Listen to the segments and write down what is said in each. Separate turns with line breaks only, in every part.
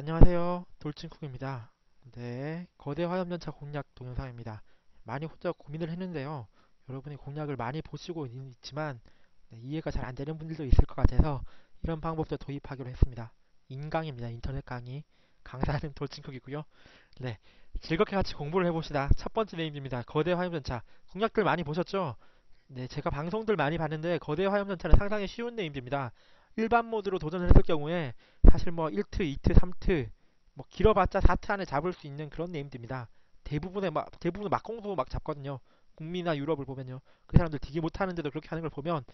안녕하세요. 돌진쿡입니다. 네, 거대 화염전차 공략 동영상입니다. 많이 혼자 고민을 했는데요. 여러분이 공략을 많이 보시고 있지만 이해가 잘 안 되는 분들도 있을 것 같아서 이런 방법도 도입하기로 했습니다. 인강입니다. 인터넷 강의. 강사는 돌진쿡이고요. 네, 즐겁게 같이 공부를 해봅시다. 첫 번째 내용입니다. 거대 화염전차. 공략들 많이 보셨죠? 네, 제가 방송들 많이 봤는데 거대 화염전차는 상당히 쉬운 네임드입니다. 일반 모드로 도전을 했을 경우에 사실 뭐 1트, 2트, 3트 뭐 길어봤자 4트 안에 잡을 수 있는 그런 네임드입니다. 대부분의 막공도 막 잡거든요. 북미나 유럽을 보면요. 그 사람들 되게 못하는데도 그렇게 하는 걸 보면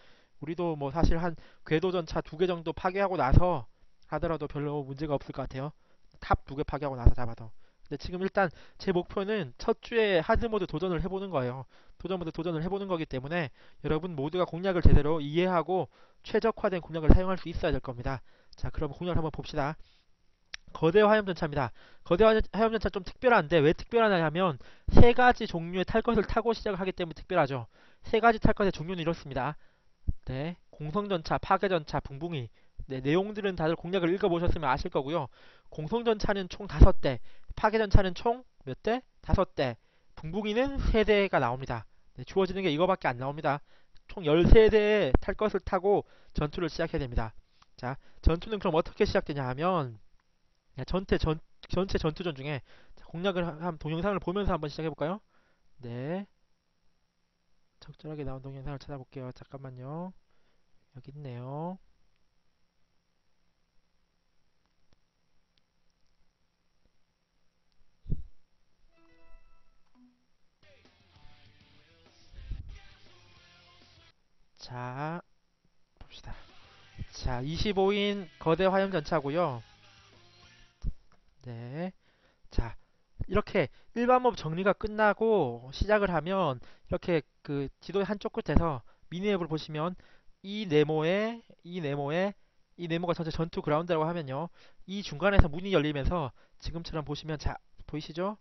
우리도 뭐 사실 한 궤도전차 2개 정도 파괴하고 나서 하더라도 별로 문제가 없을 것 같아요. 탑 2개 파괴하고 나서 잡아도. 근데 지금 일단 제 목표는 첫 주에 하드모드 도전을 해보는 거예요. 도전모드 도전을 해보는 거기 때문에 여러분 모두가 공략을 제대로 이해하고 최적화된 공략을 사용할 수 있어야 될 겁니다. 자, 그럼 공략을 한번 봅시다. 거대 화염전차입니다. 거대 화염전차 좀 특별한데 왜 특별하냐면 세 가지 종류의 탈 것을 타고 시작을 하기 때문에 특별하죠. 세 가지 탈 것의 종류는 이렇습니다. 네, 공성전차, 파괴전차, 붕붕이. 네, 내용들은 다들 공략을 읽어보셨으면 아실 거고요. 공성전차는 총 5대, 파괴전차는 총 몇 대? 5대, 붕붕이는 3대가 나옵니다. 네, 주어지는 게 이거밖에 안 나옵니다. 총 13대의 탈 것을 타고 전투를 시작해야 됩니다. 자, 전투는 그럼 어떻게 시작되냐 하면 전체 전투전 중에 공략을 한 동영상을 보면서 한번 시작해 볼까요? 네, 적절하게 나온 동영상을 찾아볼게요. 잠깐만요. 여기 있네요. 자, 봅시다. 자, 25인 거대 화염 전차고요. 네. 자, 이렇게 일반몹 정리가 끝나고 시작을 하면 이렇게 그 지도의 한쪽 끝에서 미니맵을 보시면 이 네모가 전체 전투 그라운드라고 하면요. 이 중간에서 문이 열리면서 지금처럼 보시면 자, 보이시죠?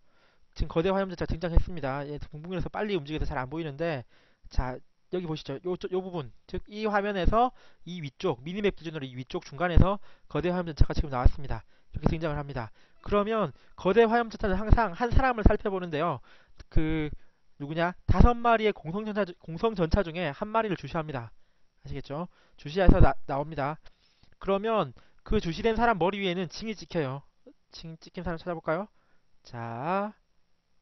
지금 거대 화염전차 등장했습니다. 예, 붕붕이라서 빨리 움직여서 잘 안 보이는데 자, 여기 보시죠. 요 부분, 즉 이 화면에서 이 위쪽, 미니맵 기준으로 이 위쪽 중간에서 거대 화염전차가 지금 나왔습니다. 이렇게 등장을 합니다. 그러면 거대 화염전차는 항상 한 사람을 살펴보는데요. 그 누구냐? 5마리의 공성전차 중에 한 마리를 주시합니다. 아시겠죠? 주시해서 나옵니다. 그러면 그 주시된 사람 머리 위에는 징이 찍혀요. 징 찍힌 사람 찾아볼까요? 자,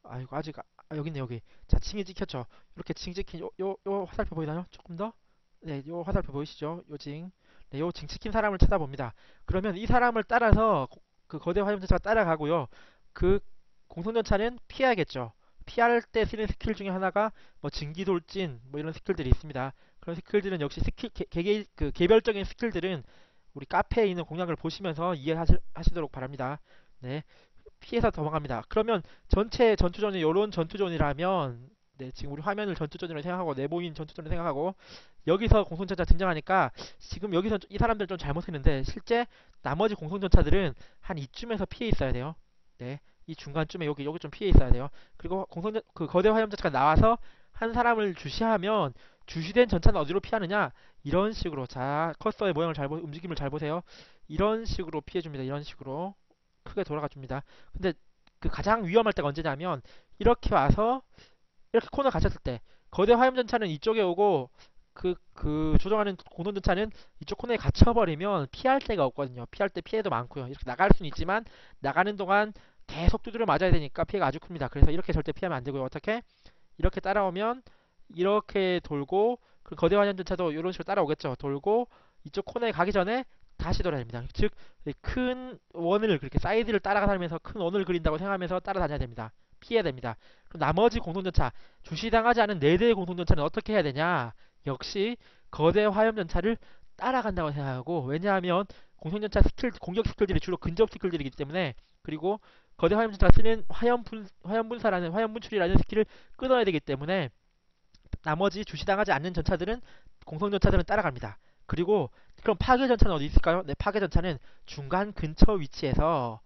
아이고 아직 여기 있네 여기. 자, 층이 찍혔죠. 이렇게 층 찍힌 요 화살표 보이나요? 조금 더. 네, 요 화살표 보이시죠? 요 징. 네, 요 징 찍힌 사람을 찾아봅니다. 그러면 이 사람을 따라서 그 거대 화염전차가 따라가고요. 그 공성전차는 피해야겠죠. 피할 때 쓰는 스킬 중에 하나가 뭐 증기돌진 뭐 이런 스킬들이 있습니다. 그런 스킬들은 역시 그 개별적인 스킬들은 우리 카페에 있는 공략을 보시면서 이해하시도록 바랍니다. 네. 피해서 도망갑니다. 그러면 전체 전투전이 이런 전투전이라면 네, 지금 우리 화면을 전투전으로 생각하고 내보인 전투전으로 생각하고 여기서 공성전차 등장하니까 지금 여기서 이 사람들 좀 잘못했는데 실제 나머지 공성전차들은 한 이쯤에서 피해 있어야 돼요. 네, 이 중간쯤에 여기 좀 피해 있어야 돼요. 그리고 공성전 그 거대 화염전차가 나와서 한 사람을 주시하면 주시된 전차는 어디로 피하느냐? 이런 식으로 자 커서의 모양을 움직임을 잘 보세요. 이런 식으로 피해 줍니다. 이런 식으로 크게 돌아가 줍니다. 근데 그 가장 위험할 때가 언제냐면 이렇게 와서 이렇게 코너 갇혔을 때 거대 화염전차는 이쪽에 오고 그 조종하는 공동전차는 이쪽 코너에 갇혀버리면 피할 데가 없거든요. 피할 때 피해도 많고요. 이렇게 나갈 수는 있지만 나가는 동안 계속 두드려 맞아야 되니까 피해가 아주 큽니다. 그래서 이렇게 절대 피하면 안 되고요. 어떻게? 이렇게 따라오면 이렇게 돌고 그 거대 화염전차도 이런 식으로 따라오겠죠. 돌고 이쪽 코너에 가기 전에 다시 돌아야 됩니다. 즉, 큰 원을 그렇게 사이드를 따라가면서 큰 원을 그린다고 생각하면서 따라다녀야 됩니다. 피해야 됩니다. 그럼 나머지 공동전차, 주시당하지 않은 4대의 공동전차는 어떻게 해야 되냐? 역시 거대 화염전차를 따라간다고 생각하고, 왜냐하면 공성전차 공격 스킬들이 주로 근접 스킬들이기 때문에, 그리고 거대 화염전차가 쓰는 화염 분출이라는 스킬을 끊어야 되기 때문에 나머지 주시당하지 않는 전차들은 공성전차들은 따라갑니다. 그리고 그럼 파괴전차는 어디 있을까요? 네, 파괴전차는 중간 근처 위치에서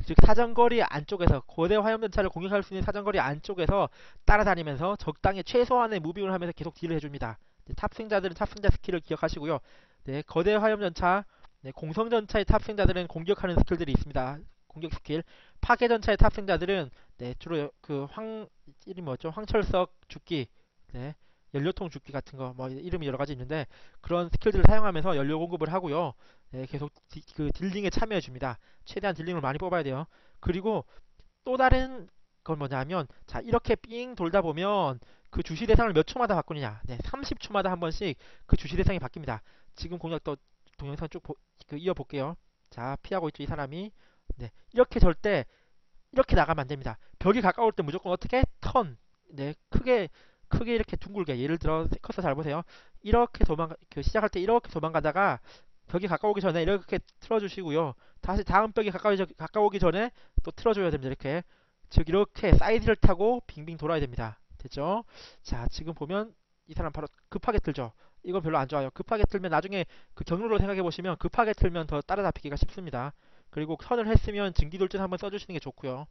즉 사정거리 안쪽에서 거대 화염전차를 공격할 수 있는 사정거리 안쪽에서 따라다니면서 적당히 최소한의 무빙을 하면서 계속 딜을 해줍니다. 네, 탑승자들은 탑승자 스킬을 기억하시고요. 네, 거대 화염전차 네, 공성전차의 탑승자들은 공격하는 스킬들이 있습니다. 공격 스킬. 파괴전차의 탑승자들은 네, 주로 그 이름이 뭐죠? 황철석 죽기, 네, 연료통 죽기 같은 거, 뭐 이름이 여러 가지 있는데 그런 스킬들을 사용하면서 연료 공급을 하고요. 네, 계속 그 딜링에 참여해 줍니다. 최대한 딜링을 많이 뽑아야 돼요. 그리고 또 다른 건 뭐냐면, 자, 이렇게 삥 돌다 보면 그 주시 대상을 몇 초마다 바꾸느냐? 네, 30초마다 한 번씩 그 주시 대상이 바뀝니다. 지금 공략 또 동영상 쭉 이어 볼게요. 자, 피하고 있죠, 이 사람이. 네, 이렇게 절대 이렇게 나가면 안 됩니다. 벽이 가까울 때 무조건 어떻게 턴. 네, 크게 이렇게 둥글게. 예를 들어 커서 잘 보세요. 이렇게 그 시작할 때 이렇게 도망가다가 벽이 가까우기 전에 이렇게 틀어주시고요. 다시 다음 벽이 가까우기 전에 또 틀어줘야 됩니다. 이렇게. 즉 이렇게 사이드를 타고 빙빙 돌아야 됩니다. 됐죠? 자, 지금 보면 이 사람 바로 급하게 틀죠. 이건 별로 안 좋아요. 급하게 틀면 나중에 그 경로로 생각해 보시면 급하게 틀면 더 따라잡히기가 쉽습니다. 그리고 선을 했으면 증기돌진 한번 써주시는 게 좋고요.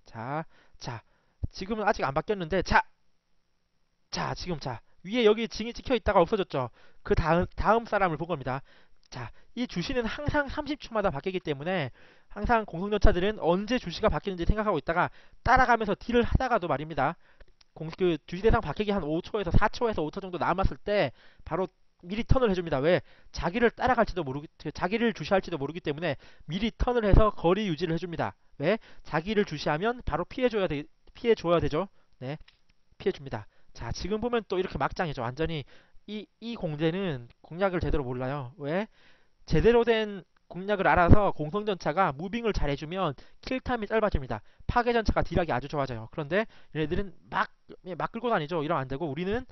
자, 자, 지금은 아직 안 바뀌었는데, 지금 위에 여기 징이 찍혀 있다가 없어졌죠. 그 다음 사람을 본 겁니다. 자, 이 주시는 항상 30초마다 바뀌기 때문에 항상 공성전차들은 언제 주시가 바뀌는지 생각하고 있다가 따라가면서 딜을 하다가도 말입니다. 그 주시 대상 바뀌기 한 5초에서 4초에서 5초 정도 남았을 때 바로 미리 턴을 해줍니다. 왜? 자기를 주시할지도 모르기 때문에 미리 턴을 해서 거리 유지를 해줍니다. 왜? 자기를 주시하면 바로 피해줘야 되죠. 네, 피해줍니다. 자, 지금 보면 또 이렇게 막장이죠. 완전히 이 공대는 공략을 제대로 몰라요. 왜? 제대로 된 공략을 알아서 공성전차가 무빙을 잘 해주면 킬타임이 짧아집니다. 파괴전차가 딜하기 아주 좋아져요. 그런데 얘네들은 막 끌고 다니죠. 이러면 안 되고 우리는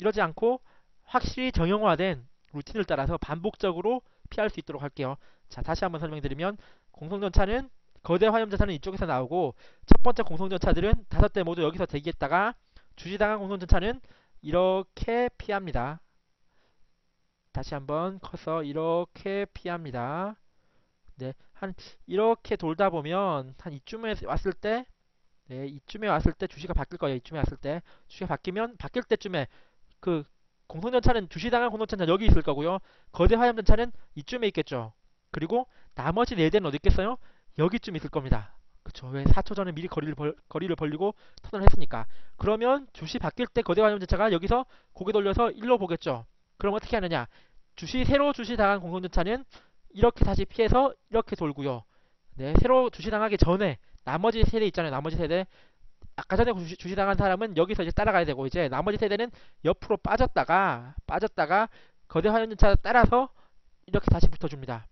이러지 않고 확실히 정형화된 루틴을 따라서 반복적으로 피할 수 있도록 할게요. 자, 다시 한번 설명드리면 공성전차는 거대 화염전차는 이쪽에서 나오고 첫 번째 공성전차들은 5대 모두 여기서 대기했다가 주시당한 공성전차는 이렇게 피합니다. 다시 한번 커서 이렇게 피합니다. 네, 이렇게 돌다 보면 한 이쯤에 왔을 때, 네, 이쯤에 왔을 때 주시가 바뀔 거예요. 이쯤에 왔을 때 주시가 바뀔 때쯤에 그 공성전차는 주시당한 공성전차는 여기 있을 거고요. 거대 화염전차는 이쯤에 있겠죠. 그리고 나머지 4대는 어디 있겠어요? 여기쯤 있을 겁니다. 그쵸? 왜 4초 전에 미리 거리를 벌리고 턴을 했으니까. 그러면 주시 바뀔 때 거대 화염전차가 여기서 고개 돌려서 일로 보겠죠. 그럼 어떻게 하느냐? 새로 주시당한 공성전차는 이렇게 다시 피해서 이렇게 돌고요. 네, 새로 주시당하기 전에 나머지 세대 있잖아요. 나머지 세대. 아까 전에 주시당한 사람은 여기서 이제 따라가야 되고 이제 나머지 세대는 옆으로 빠졌다가 거대 화염전차 따라서 이렇게 다시 붙어줍니다.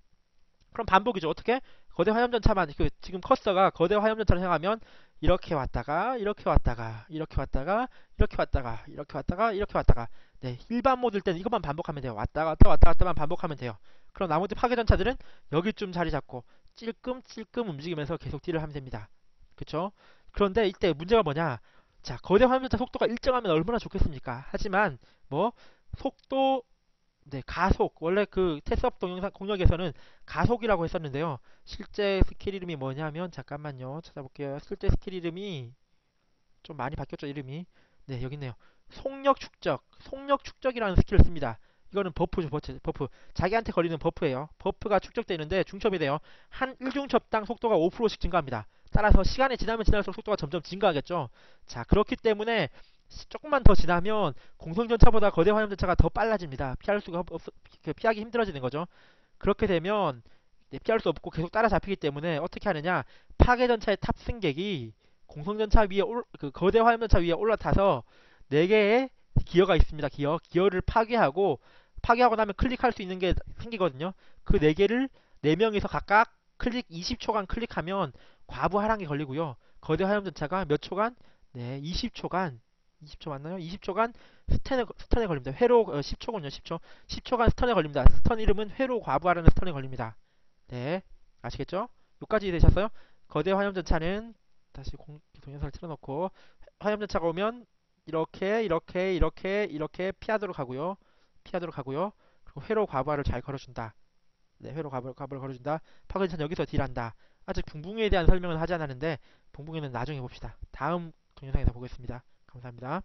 그럼 반복이죠. 어떻게? 거대 화염전차만 지금 커서가 거대 화염전차를 향하면 이렇게 왔다가 이렇게 왔다가 이렇게 왔다가 이렇게 왔다가 이렇게 왔다가 이렇게 왔다가 네, 일반 모드일 때는 이것만 반복하면 돼요. 왔다 갔다만 반복하면 돼요. 그럼 나머지 파괴전차들은 여기쯤 자리 잡고 찔끔찔끔 움직이면서 계속 딜을 하면 됩니다. 그쵸? 그런데 이때 문제가 뭐냐? 자, 거대 화염전차 속도가 일정하면 얼마나 좋겠습니까? 하지만 뭐 속도, 네, 가속. 원래 그 테스업 동영상 공략에서는 가속이라고 했었는데요. 실제 스킬 이름이 뭐냐면 잠깐만요. 찾아볼게요. 실제 스킬 이름이 좀 많이 바뀌었죠, 이름이. 네, 여기 있네요. 속력 축적이라는 스킬을 씁니다. 이거는 버프죠, 버프. 자기한테 걸리는 버프예요. 버프가 축적되는데 중첩이 돼요. 한 1중첩당 속도가 5%씩 증가합니다. 따라서 시간이 지나면 지날수록 속도가 점점 증가하겠죠. 자, 그렇기 때문에 조금만 더 지나면 공성전차보다 거대 화염전차가 더 빨라집니다. 피하기 힘들어지는 거죠. 그렇게 되면 피할 수 없고 계속 따라잡히기 때문에 어떻게 하느냐? 파괴전차의 탑승객이 공성전차 위에 그 거대 화염전차 위에 올라타서 4개의 기어가 있습니다. 기어를 파괴하고 나면 클릭할 수 있는 게 생기거든요. 그 4개를 4명이서 각각 20초간 클릭하면 과부 하락이 걸리고요. 거대 화염전차가 몇 초간? 네, 20초 맞나요? 20초간 스턴에 걸립니다. 회로 10초군요. 10초간 스턴에 걸립니다. 스턴 이름은 회로 과부하라는 스턴에 걸립니다. 네, 아시겠죠? 여기까지 되셨어요? 거대 화염전차는 다시 동영상을 틀어놓고 화염전차가 오면 이렇게 피하도록 하고요. 그리고 회로 과부하를 잘 걸어준다. 네, 회로 과부를 걸어준다. 파괴전차는 여기서 딜한다. 아직 붕붕에 대한 설명은 하지 않았는데 붕붕이는 나중에 봅시다. 다음 동영상에서 보겠습니다. 감사합니다.